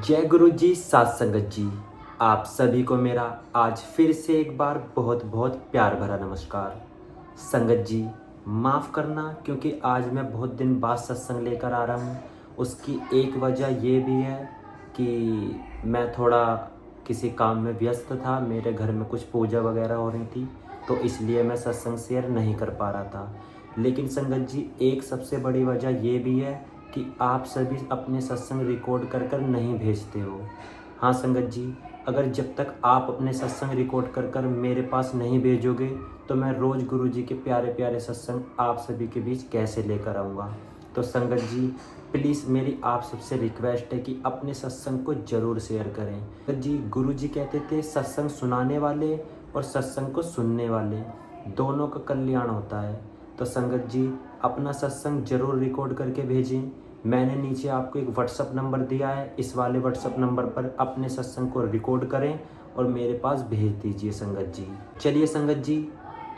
जय गुरु जी, सात संगत जी। आप सभी को मेरा आज फिर से एक बार बहुत बहुत प्यार भरा नमस्कार। संगत जी, माफ़ करना क्योंकि आज मैं बहुत दिन बाद सत्संग लेकर आ रहा हूँ। उसकी एक वजह ये भी है कि मैं थोड़ा किसी काम में व्यस्त था। मेरे घर में कुछ पूजा वगैरह हो रही थी, तो इसलिए मैं सत्संग शेयर नहीं कर पा रहा था। लेकिन संगत जी, एक सबसे बड़ी वजह ये भी है कि आप सभी अपने सत्संग रिकॉर्ड कर कर नहीं भेजते हो। हाँ संगत जी, अगर जब तक आप अपने सत्संग रिकॉर्ड कर कर मेरे पास नहीं भेजोगे तो मैं रोज़ गुरु जी के प्यारे प्यारे सत्संग आप सभी के बीच कैसे लेकर आऊँगा। तो संगत जी, प्लीज़ मेरी आप सबसे रिक्वेस्ट है कि अपने सत्संग को ज़रूर शेयर करें। संगत जी, गुरु जी कहते थे सत्संग सुनाने वाले और सत्संग को सुनने वाले दोनों का कल्याण होता है। तो संगत जी, अपना सत्संग ज़रूर रिकॉर्ड करके भेजें। मैंने नीचे आपको एक व्हाट्सअप नंबर दिया है, इस वाले व्हाट्सअप नंबर पर अपने सत्संग को रिकॉर्ड करें और मेरे पास भेज दीजिए संगत जी। चलिए संगत जी,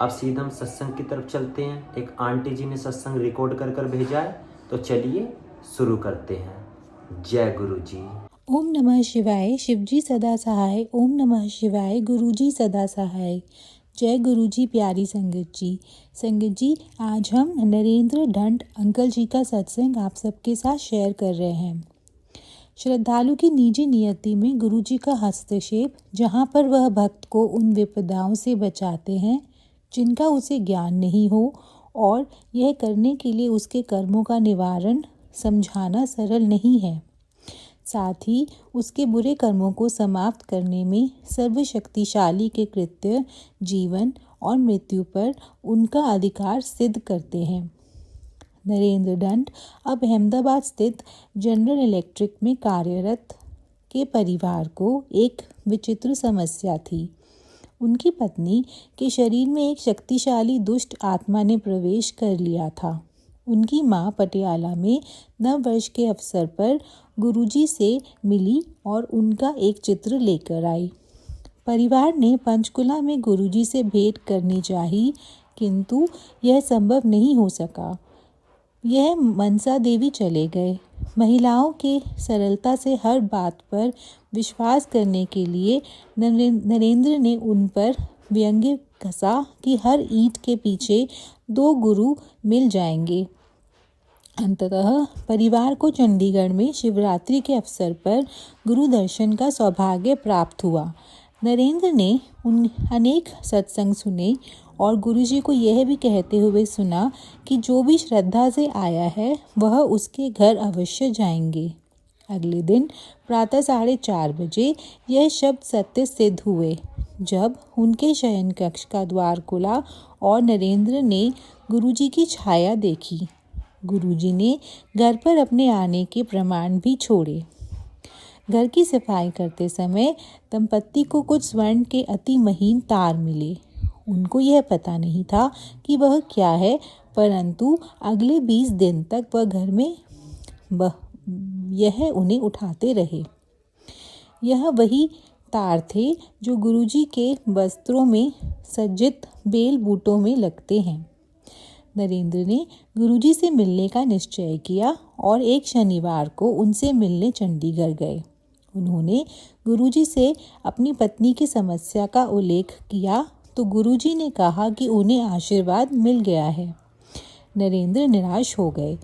अब सीधा हम सत्संग की तरफ चलते हैं। एक आंटी जी ने सत्संग रिकॉर्ड कर कर भेजा है, तो चलिए शुरू करते हैं। जय गुरु जी। ओम नमः शिवाय। शिवजी सदा सहाय। ओम नमः शिवाय। गुरुजी सदा सहाय। जय गुरुजी। प्यारी संगत जी आज हम नरेंद्र ढंट अंकल जी का सत्संग आप सबके साथ शेयर कर रहे हैं। श्रद्धालु की निजी नियति में गुरुजी का हस्तक्षेप, जहाँ पर वह भक्त को उन विपदाओं से बचाते हैं जिनका उसे ज्ञान नहीं हो, और यह करने के लिए उसके कर्मों का निवारण समझाना सरल नहीं है। साथ ही उसके बुरे कर्मों को समाप्त करने में सर्वशक्तिशाली के कृत्य जीवन और मृत्यु पर उनका अधिकार सिद्ध करते हैं। नरेंद्र ढंट अब अहमदाबाद स्थित जनरल इलेक्ट्रिक में कार्यरत के परिवार को एक विचित्र समस्या थी। उनकी पत्नी के शरीर में एक शक्तिशाली दुष्ट आत्मा ने प्रवेश कर लिया था। उनकी माँ पटियाला में नव वर्ष के अवसर पर गुरुजी से मिली और उनका एक चित्र लेकर आई। परिवार ने पंचकुला में गुरुजी से भेंट करनी चाही, किंतु यह संभव नहीं हो सका। यह मनसा देवी चले गए। महिलाओं के सरलता से हर बात पर विश्वास करने के लिए नरेंद्र ने उन पर व्यंग्य कसा कि हर ईंट के पीछे 2 गुरु मिल जाएंगे। अंततः परिवार को चंडीगढ़ में शिवरात्रि के अवसर पर गुरु दर्शन का सौभाग्य प्राप्त हुआ। नरेंद्र ने अनेक सत्संग सुने और गुरुजी को यह भी कहते हुए सुना कि जो भी श्रद्धा से आया है वह उसके घर अवश्य जाएंगे। अगले दिन प्रातः 4:30 बजे यह शब्द सत्य सिद्ध हुए, जब उनके शयन कक्ष का द्वार खुला और नरेंद्र ने गुरुजी की छाया देखी। गुरुजी ने घर पर अपने आने के प्रमाण भी छोड़े। घर की सफाई करते समय दंपत्ति को कुछ स्वर्ण के अति महीन तार मिले। उनको यह पता नहीं था कि वह क्या है, परंतु अगले 20 दिन तक वह घर में यह उन्हें उठाते रहे। यह वही तार थे जो गुरुजी के वस्त्रों में सज्जित बेल बूटों में लगते हैं। नरेंद्र ने गुरुजी से मिलने का निश्चय किया और एक शनिवार को उनसे मिलने चंडीगढ़ गए। उन्होंने गुरुजी से अपनी पत्नी की समस्या का उल्लेख किया तो गुरुजी ने कहा कि उन्हें आशीर्वाद मिल गया है। नरेंद्र निराश हो गए।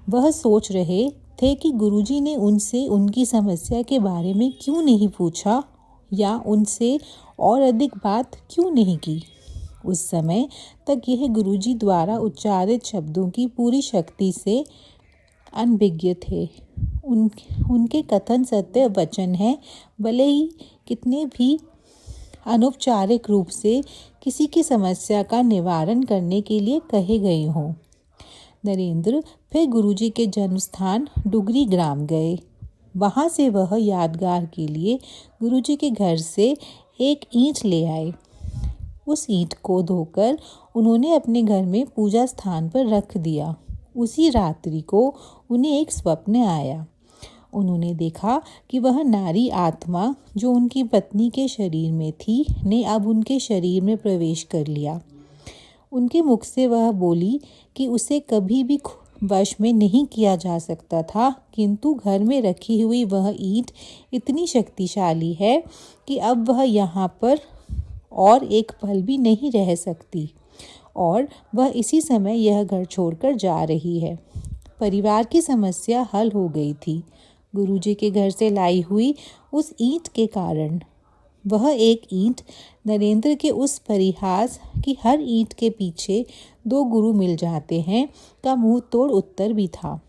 वह सोच रहे थे कि गुरुजी ने उनसे उनकी समस्या के बारे में क्यों नहीं पूछा या उनसे और अधिक बात क्यों नहीं की। उस समय तक यह गुरुजी द्वारा उच्चारित शब्दों की पूरी शक्ति से अनभिज्ञ थे। उनके कथन सत्य वचन है, भले ही कितने भी अनौपचारिक रूप से किसी की समस्या का निवारण करने के लिए कहे गए हों। नरेंद्र फिर गुरुजी के जन्म स्थान डुगरी ग्राम गए। वहाँ से वह यादगार के लिए गुरुजी के घर से एक ईंट ले आए। उस ईंट को धोकर उन्होंने अपने घर में पूजा स्थान पर रख दिया। उसी रात्रि को उन्हें एक स्वप्न आया। उन्होंने देखा कि वह नारी आत्मा जो उनकी पत्नी के शरीर में थी ने अब उनके शरीर में प्रवेश कर लिया। उनके मुख से वह बोली कि उसे कभी भी वश में नहीं किया जा सकता था, किंतु घर में रखी हुई वह ईंट इतनी शक्तिशाली है कि अब वह यहाँ पर और एक पल भी नहीं रह सकती और वह इसी समय यह घर छोड़कर जा रही है। परिवार की समस्या हल हो गई थी। गुरुजी के घर से लाई हुई उस ईंट के कारण। वह एक ईंट नरेंद्र के उस परिहास कि हर ईंट के पीछे 2 गुरु मिल जाते हैं का मुंह तोड़ उत्तर भी था।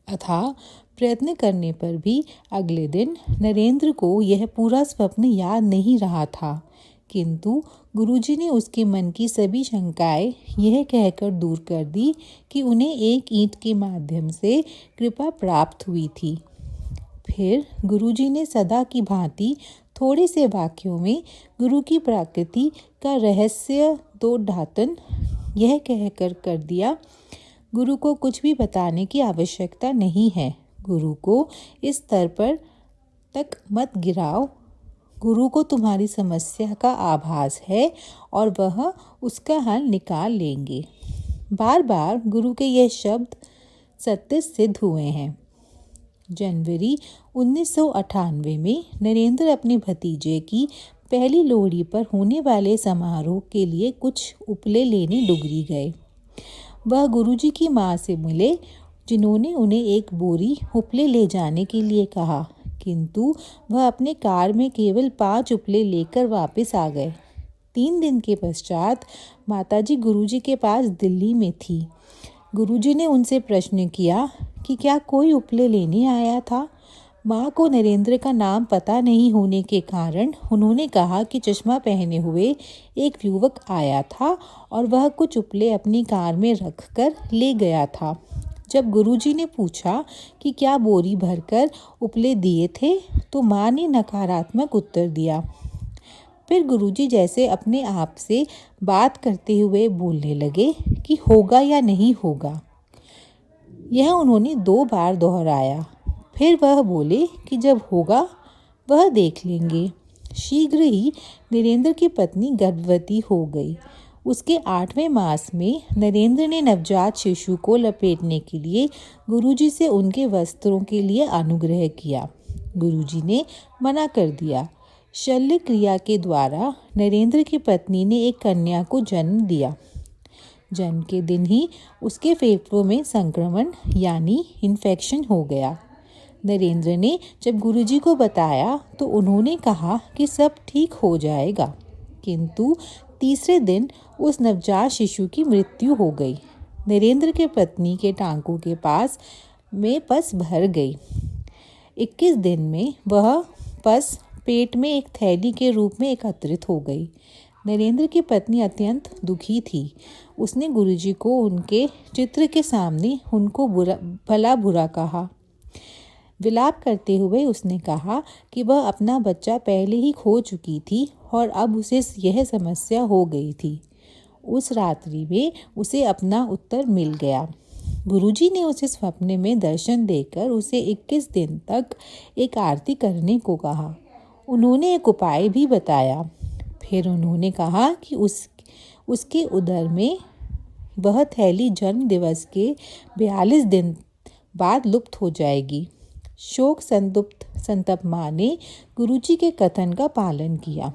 अथाह प्रयत्न करने पर भी अगले दिन नरेंद्र को यह पूरा स्वप्न याद नहीं रहा था, किंतु गुरुजी ने उसके मन की सभी शंकाएं यह कहकर दूर कर दी कि उन्हें एक ईंट के माध्यम से कृपा प्राप्त हुई थी। फिर गुरुजी ने सदा की भांति थोड़े से वाक्यों में गुरु की प्रकृति का रहस्य दोधातन यह कहकर कर दिया, गुरु को कुछ भी बताने की आवश्यकता नहीं है। गुरु को इस स्तर पर तक मत गिराओ। गुरु को तुम्हारी समस्या का आभास है और वह उसका हल निकाल लेंगे। बार बार गुरु के यह शब्द सत्य सिद्ध हुए हैं। जनवरी 1998 में नरेंद्र अपने भतीजे की पहली लोहड़ी पर होने वाले समारोह के लिए कुछ उपले लेने डुगरी गए। वह गुरुजी की माँ से मिले, जिन्होंने उन्हें एक बोरी उपले ले जाने के लिए कहा, किंतु वह अपने कार में केवल 5 उपले लेकर वापस आ गए। 3 दिन के पश्चात माताजी गुरुजी के पास दिल्ली में थी। गुरुजी ने उनसे प्रश्न किया कि क्या कोई उपले लेने आया था। माँ को नरेंद्र का नाम पता नहीं होने के कारण उन्होंने कहा कि चश्मा पहने हुए एक युवक आया था और वह कुछ उपले अपनी कार में रखकर ले गया था। जब गुरुजी ने पूछा कि क्या बोरी भरकर उपले दिए थे, तो माँ ने नकारात्मक उत्तर दिया। फिर गुरुजी जैसे अपने आप से बात करते हुए बोलने लगे कि होगा या नहीं होगा। यह उन्होंने 2 बार दोहराया। फिर वह बोले कि जब होगा वह देख लेंगे। शीघ्र ही नरेंद्र की पत्नी गर्भवती हो गई। उसके 8वें मास में नरेंद्र ने नवजात शिशु को लपेटने के लिए गुरुजी से उनके वस्त्रों के लिए अनुग्रह किया। गुरुजी ने मना कर दिया। शल्य क्रिया के द्वारा नरेंद्र की पत्नी ने एक कन्या को जन्म दिया। जन्म के दिन ही उसके फेफड़ों में संक्रमण यानी इन्फेक्शन हो गया। नरेंद्र ने जब गुरुजी को बताया तो उन्होंने कहा कि सब ठीक हो जाएगा, किंतु तीसरे दिन उस नवजात शिशु की मृत्यु हो गई। नरेंद्र के पत्नी के टांकों के पास में पस भर गई। 21 दिन में वह पस पेट में एक थैली के रूप में एकत्रित हो गई। नरेंद्र की पत्नी अत्यंत दुखी थी। उसने गुरुजी को उनके चित्र के सामने उनको भला बुरा कहा। विलाप करते हुए उसने कहा कि वह अपना बच्चा पहले ही खो चुकी थी और अब उसे यह समस्या हो गई थी। उस रात्रि में उसे अपना उत्तर मिल गया। गुरुजी ने उसे स्वप्न में दर्शन देकर उसे 21 दिन तक एक आरती करने को कहा। उन्होंने एक उपाय भी बताया। फिर उन्होंने कहा कि उसके उदर में वह थैली जन्म दिवस के 42 दिन बाद लुप्त हो जाएगी। शोक संतप्त माँ ने गुरुजी के कथन का पालन किया।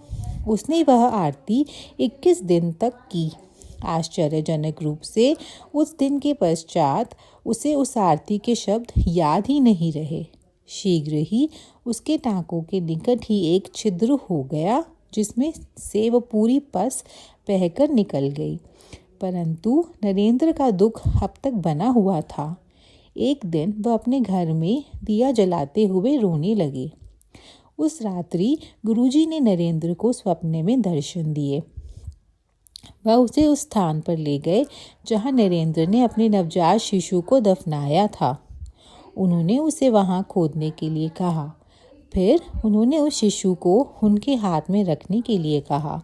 उसने वह आरती 21 दिन तक की। आश्चर्यजनक रूप से उस दिन के पश्चात उसे उस आरती के शब्द याद ही नहीं रहे। शीघ्र ही उसके टांकों के निकट ही एक छिद्र हो गया, जिसमें से वह पूरी पस बहकर निकल गई। परंतु नरेंद्र का दुख अब तक बना हुआ था। एक दिन वह अपने घर में दिया जलाते हुए रोने लगे। उस रात्रि गुरुजी ने नरेंद्र को स्वप्न में दर्शन दिए। वह उसे उस स्थान पर ले गए जहां नरेंद्र ने अपने नवजात शिशु को दफनाया था। उन्होंने उसे वहां खोदने के लिए कहा। फिर उन्होंने उस शिशु को उनके हाथ में रखने के लिए कहा,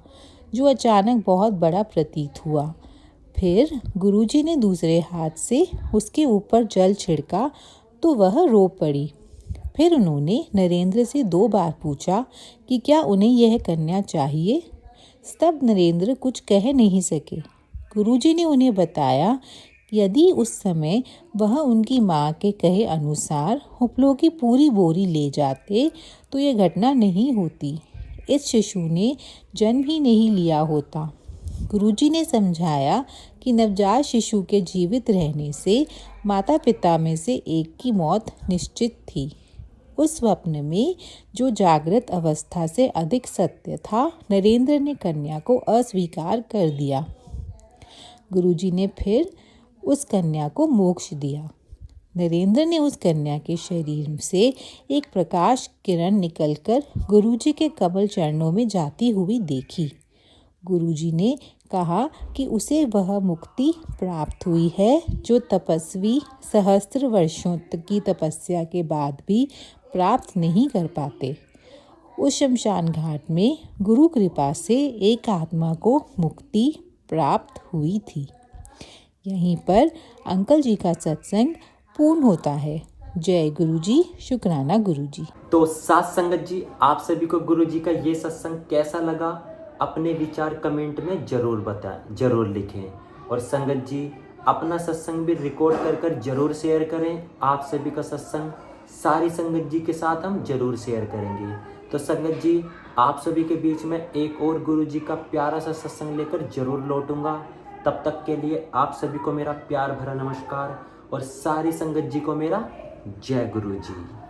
जो अचानक बहुत बड़ा प्रतीत हुआ। फिर गुरुजी ने दूसरे हाथ से उसके ऊपर जल छिड़का तो वह रो पड़ी। फिर उन्होंने नरेंद्र से 2 बार पूछा कि क्या उन्हें यह कन्या चाहिए। स्तब्ध नरेंद्र कुछ कह नहीं सके। गुरुजी ने उन्हें बताया यदि उस समय वह उनकी माँ के कहे अनुसार उपलों की पूरी बोरी ले जाते तो ये घटना नहीं होती। इस शिशु ने जन्म ही नहीं लिया होता। गुरुजी ने समझाया कि नवजात शिशु के जीवित रहने से माता पिता में से एक की मौत निश्चित थी। उस स्वप्न में जो जागृत अवस्था से अधिक सत्य था, नरेंद्र ने कन्या को अस्वीकार कर दिया। गुरुजी ने फिर उस कन्या को मोक्ष दिया। नरेंद्र ने उस कन्या के शरीर से एक प्रकाश किरण निकलकर गुरुजी के कमल चरणों में जाती हुई देखी। गुरुजी ने कहा कि उसे वह मुक्ति प्राप्त हुई है जो तपस्वी सहस्त्र वर्षों की तपस्या के बाद भी प्राप्त नहीं कर पाते। उस शमशान घाट में गुरु कृपा से एक आत्मा को मुक्ति प्राप्त हुई थी। यहीं पर अंकल जी का सत्संग पूर्ण होता है। जय गुरुजी, शुक्राना गुरुजी। तो साथ संगत जी, आप सभी को गुरुजी का ये सत्संग कैसा लगा, अपने विचार कमेंट में जरूर बताएं, जरूर लिखें। और संगत जी, अपना सत्संग भी रिकॉर्ड कर जरूर शेयर करें। आप सभी का सत्संग सारी संगत जी के साथ हम जरूर शेयर करेंगे। तो संगत जी, आप सभी के बीच में एक और गुरुजी का प्यारा सा सत्संग लेकर जरूर लौटूंगा। तब तक के लिए आप सभी को मेरा प्यार भरा नमस्कार और सारी संगत जी को मेरा जय गुरुजी।